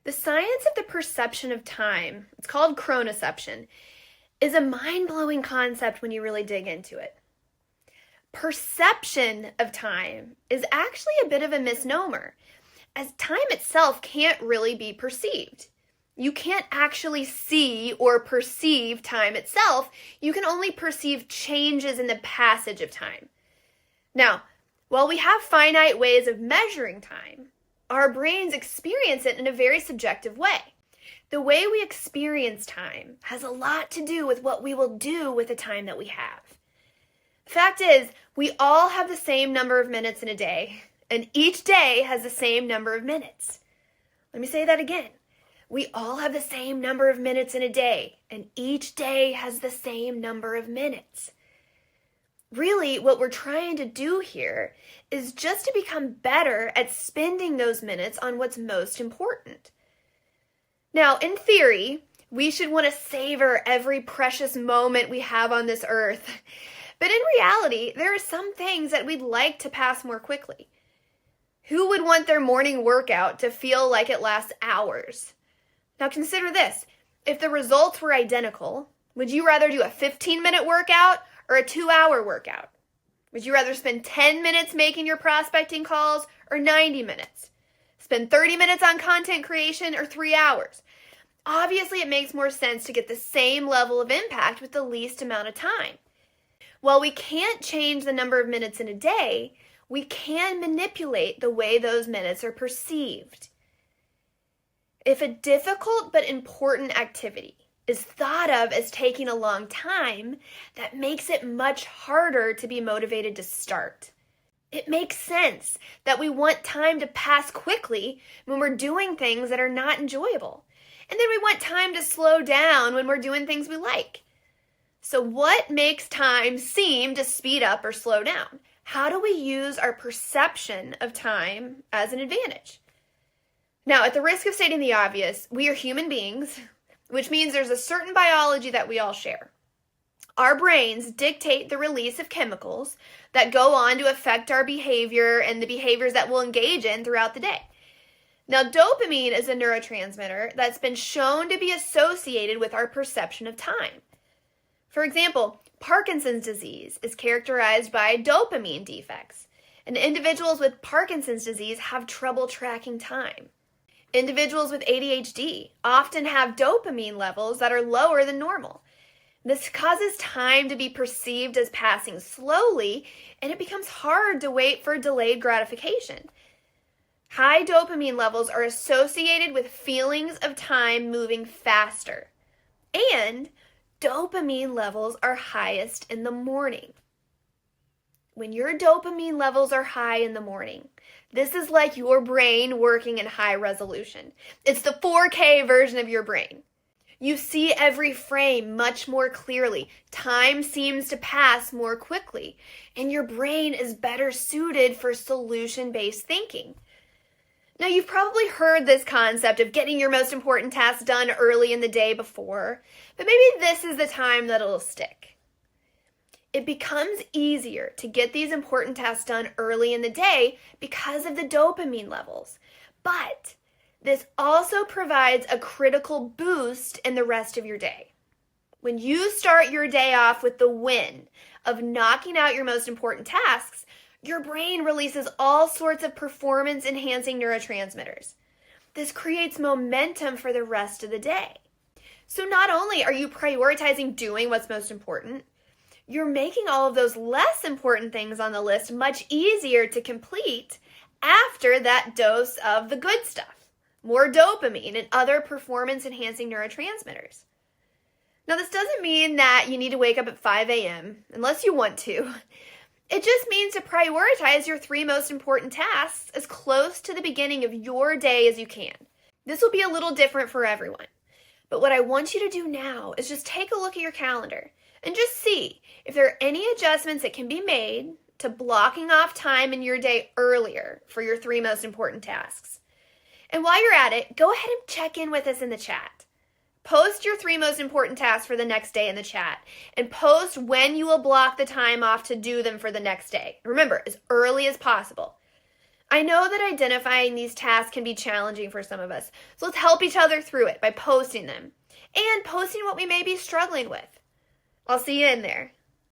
The science of the perception of time, it's called chronoception, is a mind-blowing concept when you really dig into it. Perception of time is actually a bit of a misnomer, as time itself can't really be perceived. You can't actually see or perceive time itself. You can only perceive changes in the passage of time. Now, while we have finite ways of measuring time, our brains experience it in a very subjective way. The way we experience time has a lot to do with what we will do with the time that we have. The fact is, we all have the same number of minutes in a day, and each day has the same number of minutes. Let me say that again. We all have the same number of minutes in a day, and each day has the same number of minutes. Really, what we're trying to do here is just to become better at spending those minutes on what's most important. Now, in theory, we should want to savor every precious moment we have on this earth. But in reality, there are some things that we'd like to pass more quickly. Who would want their morning workout to feel like it lasts hours? Now consider this. If the results were identical, would you rather do a 15-minute workout or a 2-hour workout? Would you rather spend 10 minutes making your prospecting calls or 90 minutes? Spend 30 minutes on content creation or 3 hours? Obviously, it makes more sense to get the same level of impact with the least amount of time. While we can't change the number of minutes in a day, we can manipulate the way those minutes are perceived. If a difficult but important activity is thought of as taking a long time, that makes it much harder to be motivated to start. It makes sense that we want time to pass quickly when we're doing things that are not enjoyable. And then we want time to slow down when we're doing things we like. So what makes time seem to speed up or slow down? How do we use our perception of time as an advantage? Now, at the risk of stating the obvious, we are human beings, which means there's a certain biology that we all share. Our brains dictate the release of chemicals that go on to affect our behavior and the behaviors that we'll engage in throughout the day. Now, dopamine is a neurotransmitter that's been shown to be associated with our perception of time. For example, Parkinson's disease is characterized by dopamine defects, and individuals with Parkinson's disease have trouble tracking time. Individuals with ADHD often have dopamine levels that are lower than normal. This causes time to be perceived as passing slowly, and it becomes hard to wait for delayed gratification. High dopamine levels are associated with feelings of time moving faster, and dopamine levels are highest in the morning. When your dopamine levels are high in the morning, this is like your brain working in high resolution. It's the 4K version of your brain. You see every frame much more clearly. Time seems to pass more quickly, and your brain is better suited for solution-based thinking. Now, you've probably heard this concept of getting your most important tasks done early in the day before, but maybe this is the time that it'll stick. It becomes easier to get these important tasks done early in the day because of the dopamine levels. But this also provides a critical boost in the rest of your day. When you start your day off with the win of knocking out your most important tasks, your brain releases all sorts of performance-enhancing neurotransmitters. This creates momentum for the rest of the day. So not only are you prioritizing doing what's most important, you're making all of those less important things on the list much easier to complete after that dose of the good stuff, more dopamine and other performance-enhancing neurotransmitters. Now, this doesn't mean that you need to wake up at 5 a.m. unless you want to. It just means to prioritize your 3 most important tasks as close to the beginning of your day as you can. This will be a little different for everyone. But what I want you to do now is just take a look at your calendar and just see if there are any adjustments that can be made to blocking off time in your day earlier for your 3 most important tasks. And while you're at it, go ahead and check in with us in the chat. Post your 3 most important tasks for the next day in the chat, and post when you will block the time off to do them for the next day. Remember, as early as possible. I know that identifying these tasks can be challenging for some of us, so let's help each other through it by posting them and posting what we may be struggling with. I'll see you in there.